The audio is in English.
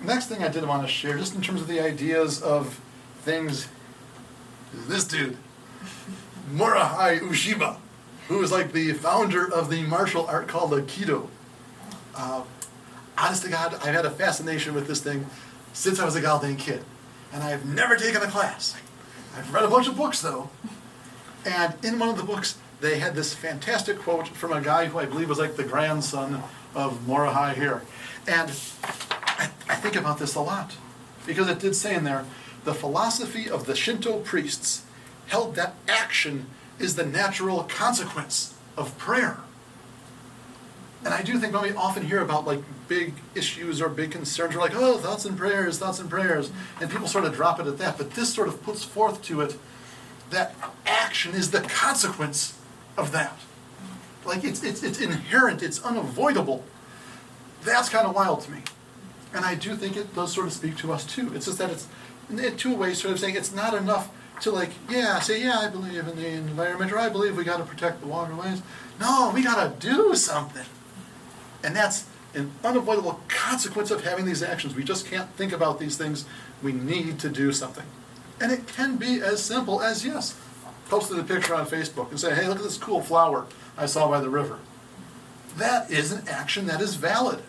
Next thing I did want to share, just in terms of the ideas of things, is this dude, Morihei Ueshiba, who is like the founder of the martial art called aikido. Honest to God, I've had a fascination with this thing since I was a goddamn kid. And I've never taken a class. I've read a bunch of books, though. And in one of the books, they had this fantastic quote from a guy who I believe was like the grandson of Morihei here. And I think about this a lot. Because it did say in there, the philosophy of the Shinto priests held that action is the natural consequence of prayer. And I do think when we often hear about like big issues or big concerns, we're like, oh, thoughts and prayers, and people sort of drop it at that. But this sort of puts forth to it that action is the consequence of that. Like it's inherent, it's unavoidable. That's kind of wild to me. And I do think it does sort of speak to us too. It's just that it's in two ways sort of saying it's not enough to like, say, I believe in the environment, or I believe we got to protect the waterways. No, we got to do something. And that's an unavoidable consequence of having these actions. We just can't think about these things. We need to do something. And it can be as simple as, yes, posting a picture on Facebook and say, hey, look at this cool flower I saw by the river. That is an action that is valid.